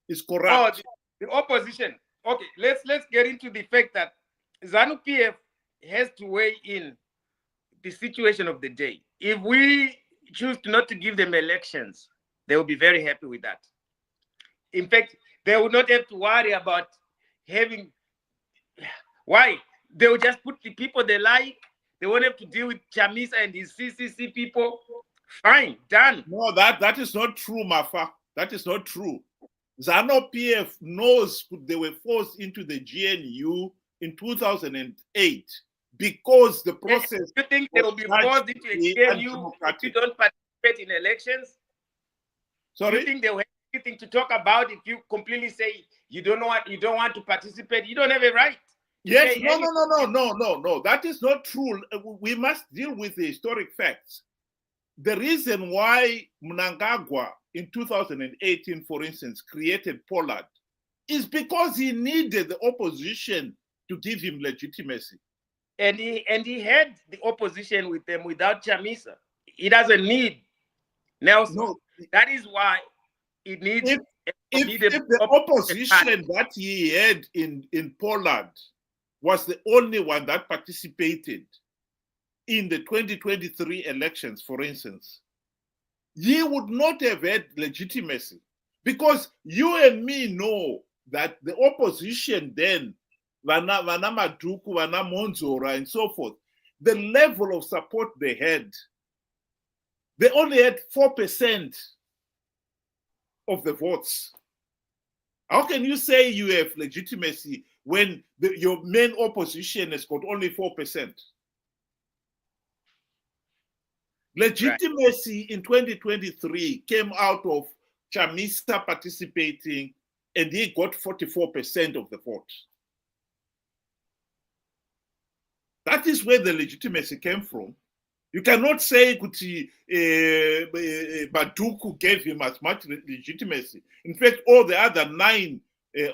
is corrupt? Oh, the opposition. Okay, let's get into the fact that ZANU-PF has to weigh in the situation of the day. If we choose not to give them elections, they will be very happy with that. In fact, they will not have to worry about having. Why? They will just put the people they like. They won't have to deal with Chamisa and his CCC people. Fine, done. No, that is not true, Mafa. That is not true. ZANU-PF knows they were forced into the GNU in 2008 because the process. You think they will be forced into a GNU if you don't participate in elections? Sorry? You think they will have anything to talk about if you completely say you don't want to participate? You don't have a right. Yes, no. That is not true. We must deal with the historic facts. The reason why Mnangagwa in 2018, for instance, created Pollard is because he needed the opposition to give him legitimacy. And he had the opposition with them without Chamisa. He doesn't need Nelson. No. That is why he needs. If the opposition that he had in Pollard was the only one that participated in the 2023 elections, for instance, he would not have had legitimacy, because you and me know that the opposition then, Vana Maduku, Vana Monzora, and so forth, the level of support they only had 4% of the votes. How can you say you have legitimacy when your main opposition has got only 4%? Legitimacy in 2023 came out of Chamisa participating, and he got 44% of the vote. That is where the legitimacy came from. You cannot say Baduku gave him as much legitimacy. In fact, all the other 9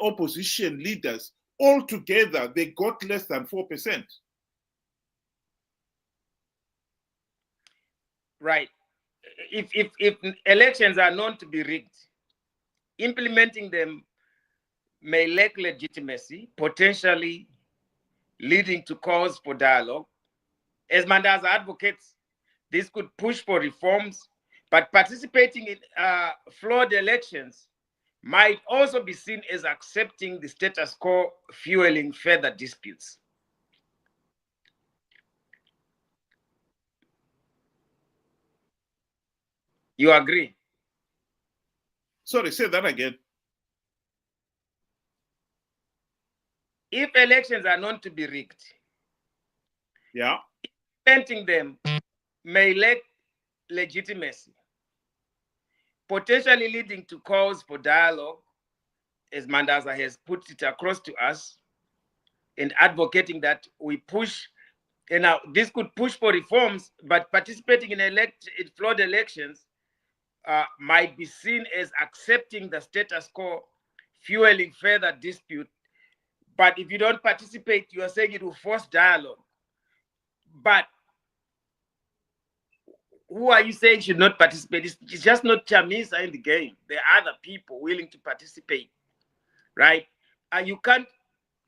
opposition leaders, all together, they got less than 4%. Right. If elections are known to be rigged, implementing them may lack legitimacy, potentially leading to calls for dialogue. As Mandaza advocates, this could push for reforms, but participating in flawed elections might also be seen as accepting the status quo, fueling further disputes. You agree? Sorry, say that again. If elections are known to be rigged, yeah, implementing them may lack legitimacy, potentially leading to calls for dialogue, as Mandaza has put it across to us, and advocating that we push. And now this could push for reforms, but participating in flawed elections might be seen as accepting the status quo, fueling further dispute. But if you don't participate, you are saying it will force dialogue. But who are you saying should not participate? It's just not Chamisa in the game. There are other people willing to participate, right? And you can't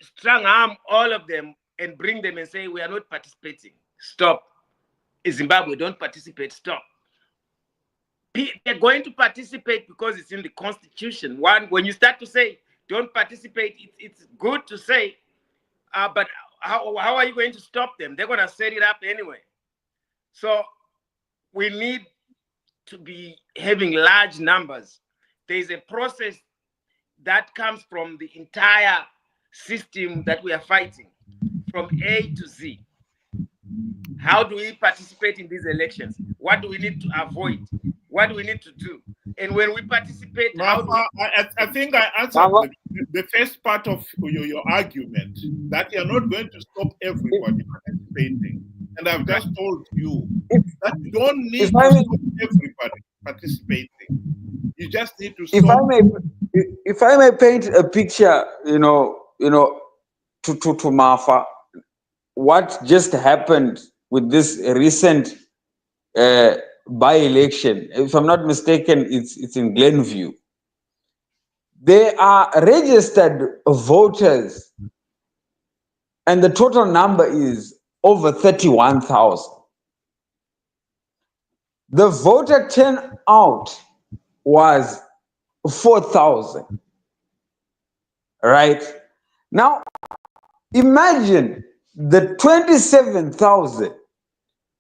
strong arm all of them and bring them and say, we are not participating. Stop. In Zimbabwe, don't participate. Stop. They're going to participate because it's in the constitution. When you start to say, don't participate, it's good to say, but how are you going to stop them? They're going to set it up anyway. So we need to be having large numbers. There's a process that comes from the entire system that we are fighting, from A to Z. How do we participate in these elections? What do we need to avoid? What do we need to do? And when we participate, I think I answered the first part of your argument, that you're not going to stop everybody participating. And I've just told you that you don't need to stop everybody participating. You just need to If I stop. may paint a picture, to Mafa, what just happened with this recent by-election, if I'm not mistaken, it's in Glenview. There are registered voters, and the total number is over 31,000. The voter turnout was 4,000. Right? Now, imagine the 27,000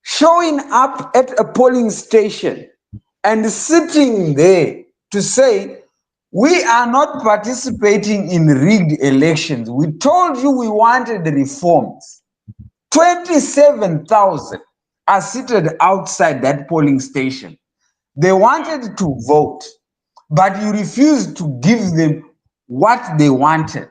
showing up at a polling station and sitting there to say, we are not participating in rigged elections. We told you we wanted reforms. 27,000 are seated outside that polling station. They wanted to vote, but you refused to give them what they wanted.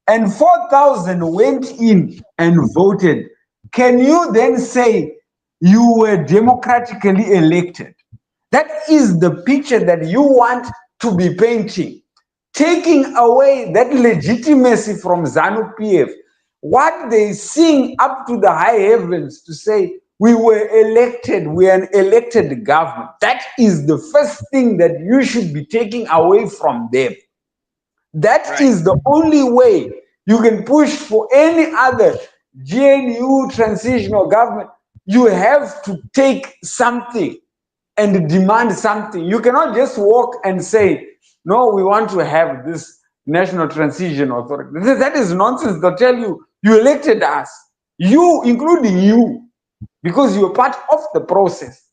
And 4,000 went in and voted. Can you then say you were democratically elected? That is the picture that you want to be painting, taking away that legitimacy from ZANU-PF. What they sing up to the high heavens to say, we were elected, we are an elected government. That is the first thing that you should be taking away from them. That is the only way you can push for any other GNU transitional government. You have to take something and demand something. You cannot just walk and say, no, we want to have this national transition authority. That is nonsense. They'll tell you, you elected us, you, including you, because you're part of the process.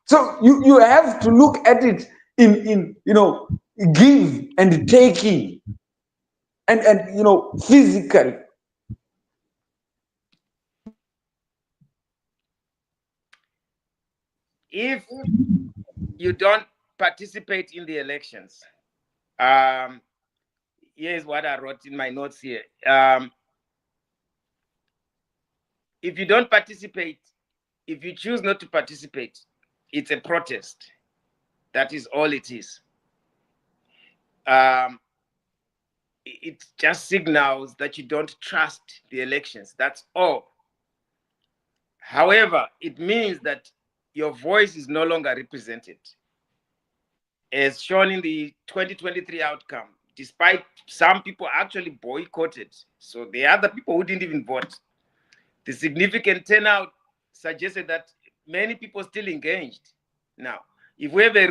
So you have to look at it in give and taking and physical. If you don't participate in the elections, here's what I wrote in my notes here. If you don't participate, if you choose not to participate, it's a protest. That is all it is. It just signals that you don't trust the elections. That's all. However, it means that your voice is no longer represented. As shown in the 2023 outcome, despite some people actually boycotted, so the other people who didn't even vote, the significant turnout suggested that many people still engaged. Now, if we have a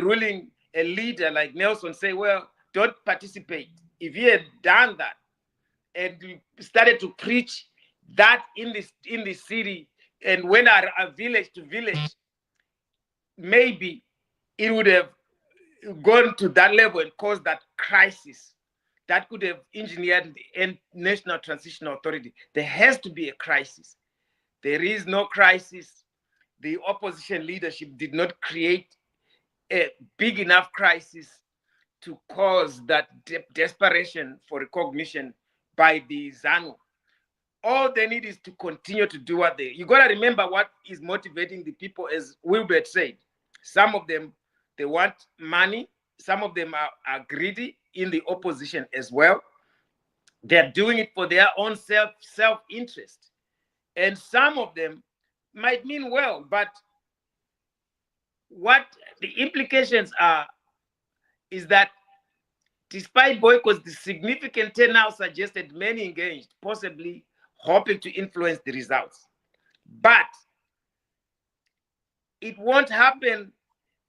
leader like Nelson say, well, don't participate. If he had done that and started to preach that in the city and went out village to village, maybe it would have gone to that level and caused that crisis that could have engineered the National Transitional Authority. There has to be a crisis. There is no crisis. The opposition leadership did not create a big enough crisis to cause that desperation for recognition by the ZANU. All they need is to continue to do what you got to remember what is motivating the people, as Wilbert said. Some of them, they want money. Some of them are greedy in the opposition as well. They're doing it for their own self-interest. And some of them might mean well, but what the implications are is that despite boycotts, the significant turnout suggested many engaged, possibly hoping to influence the results. But it won't happen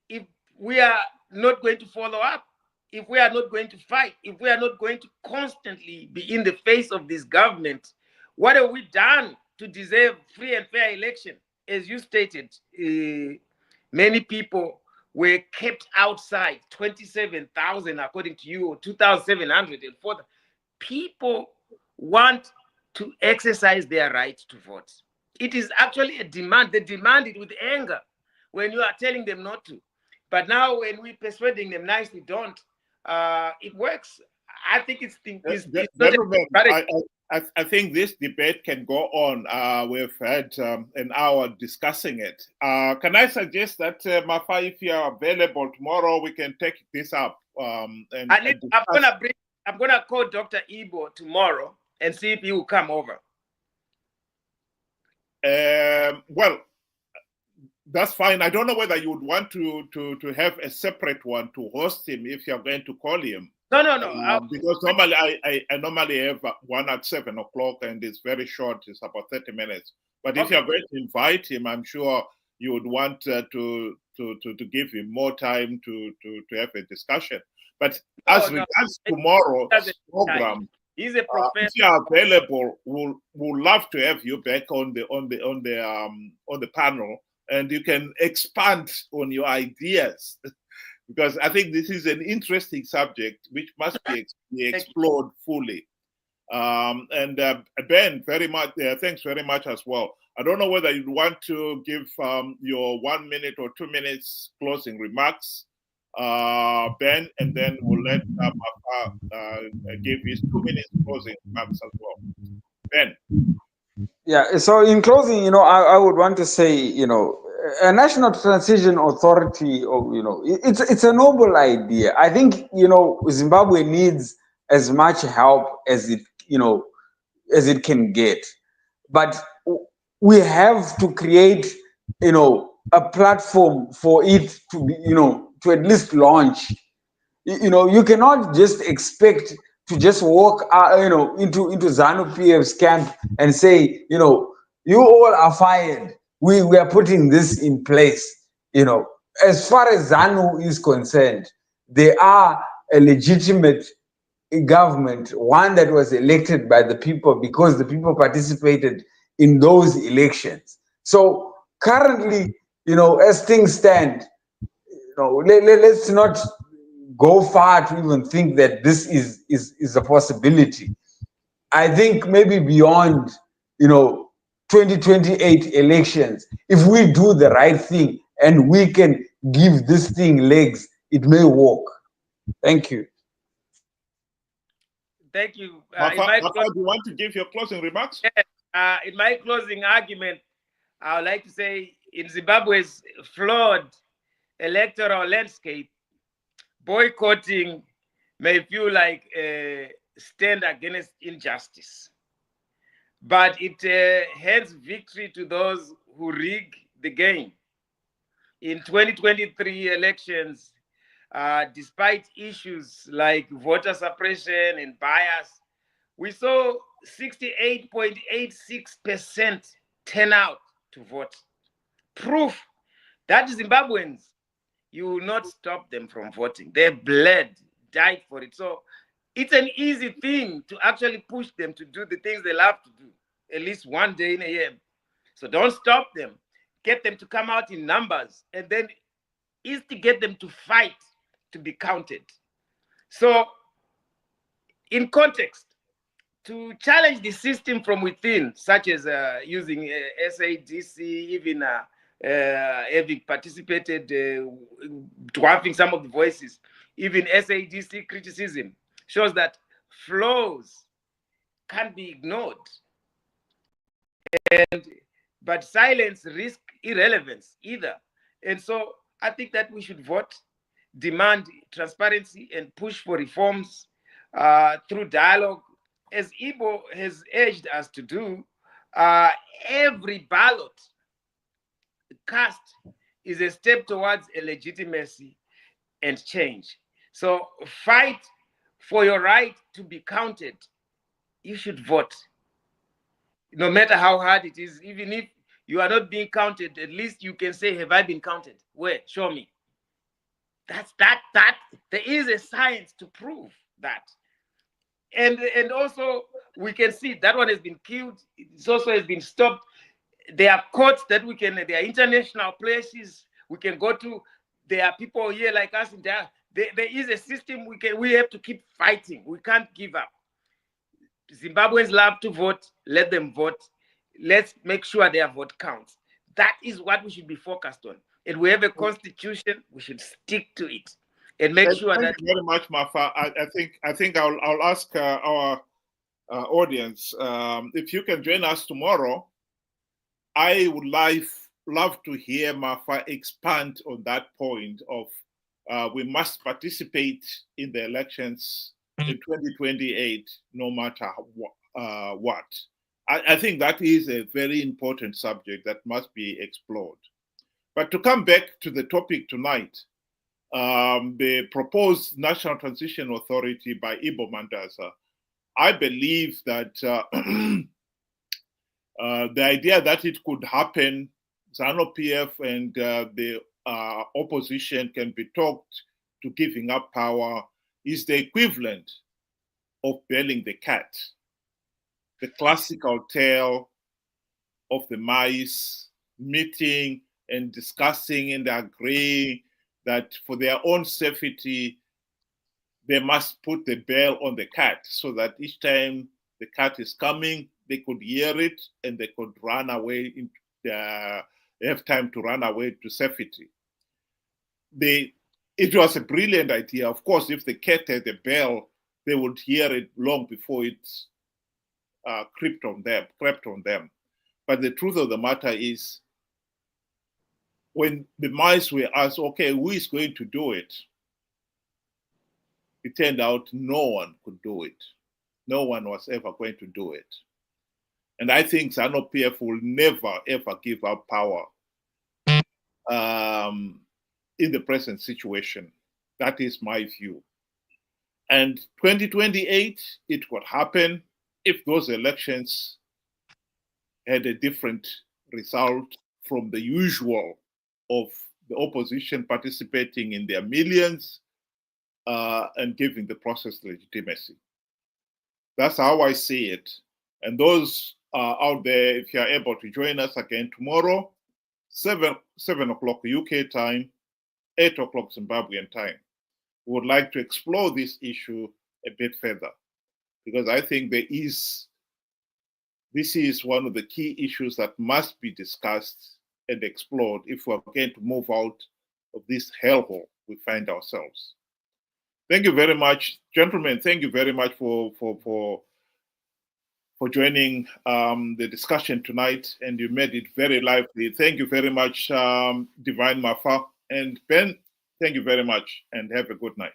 if we are not going to follow up, if we are not going to fight, if we are not going to constantly be in the face of this government. What have we done to deserve free and fair election? As you stated, many people were kept outside, 27,000 according to you, or 2,700. People want to exercise their right to vote. It is actually a demand. They demand it with anger when you are telling them not to. But now when we're persuading them nicely, don't. It works. I think it's not I think this debate can go on. We've had an hour discussing it. Can I suggest that, Mafa, if you are available tomorrow, we can take this up. I'm gonna call Dr. Ibbo tomorrow and see if he will come over. Well, that's fine. I don't know whether you would want to have a separate one to host him if you're going to call him. No. Because normally I normally have one at 7 o'clock, and it's very short. It's about 30 minutes. But if you're going to invite him, I'm sure you would want to give him more time to have a discussion. But as regards tomorrow's program, he's a professor. If you are available, we'll love to have you back on the panel, and you can expand on your ideas. Because I think this is an interesting subject which must be explored fully. And Ben, very much, thanks very much as well. I don't know whether you'd want to give your 1 minute or 2 minutes closing remarks, Ben, and then we'll let give his 2 minutes closing remarks as well. Ben. Yeah, so in closing, I would want to say, a national transition authority, or it's a noble idea. I think Zimbabwe needs as much help as it can get, but we have to create a platform for it to be to at least launch. You cannot just expect to just walk into ZANU-PF's camp and say you all are fired. We are putting this in place. As far as ZANU is concerned, they are a legitimate government, one that was elected by the people because the people participated in those elections. So currently, as things stand, let's not go far to even think that this is a possibility. I think maybe beyond 2028 elections, if we do the right thing and we can give this thing legs, it may work. Thank you. Thank you. Mafa, do you want to give your closing remarks? Yes. In my closing argument, I would like to say in Zimbabwe's flawed electoral landscape, boycotting may feel like a stand against injustice, but it hands victory to those who rig the game. In 2023 elections, despite issues like voter suppression and bias, we saw 68.86% turnout to vote. Proof that Zimbabweans, you will not stop them from voting. They bled, died for it. So it's an easy thing to actually push them to do the things they love to do, at least one day in a year. So don't stop them. Get them to come out in numbers, and then instigate them to fight to be counted. So in context, to challenge the system from within, such as using SADC, even having participated, dwarfing some of the voices, even SADC criticism shows that flaws can't be ignored. But silence risks irrelevance either. And so I think that we should vote, demand transparency, and push for reforms through dialogue, as Ibbo has urged us to do. Every ballot cast is a step towards a legitimacy and change. So fight for your right to be counted. You should vote. No matter how hard it is, even if you are not being counted, at least you can say, have I been counted? Where? Show me. That there is a science to prove that. And also we can see that one has been killed. It also has been stopped. There are courts that there are international places we can go to. There are people here like us in there. There is a system we have to keep fighting. We can't give up. Zimbabweans love to vote. Let them vote. Let's make sure their vote counts. That is what we should be focused on. And we have a constitution. We should stick to it and make sure that. Thank you very much, Mafa. I think I'll ask our audience, if you can join us tomorrow, I would love to hear Mafa expand on that point of we must participate in the elections in 2028, no matter what. I think that is a very important subject that must be explored. But to come back to the topic tonight, the proposed National Transition Authority by Ibbo Mandaza, I believe that the idea that it could happen, ZANU-PF and the opposition can be talked to giving up power, is the equivalent of belling the cat. The classical tale of the mice meeting and discussing and agreeing that for their own safety, they must put the bell on the cat so that each time the cat is coming, they could hear it and they could run away. They have time to run away to safety. It was a brilliant idea. Of course, if the cat had the bell, they would hear it long before it crept on them. But the truth of the matter is, when the mice were asked, okay, who is going to do it? It turned out no one could do it. No one was ever going to do it. And I think ZANU-PF will never, ever give up power in the present situation. That is my view. And 2028, it could happen if those elections had a different result from the usual of the opposition participating in their millions and giving the process legitimacy. That's how I see it. And those out there, if you are able to join us again tomorrow, 7 o'clock UK time, 8 o'clock Zimbabwean time, we would like to explore this issue a bit further, because I think this is one of the key issues that must be discussed and explored if we're going to move out of this hellhole we find ourselves. Thank you very much, gentlemen. Thank you very much for joining the discussion tonight, and you made it very lively. Thank you very much, Divine Mafa, and Ben. Thank you very much, and have a good night.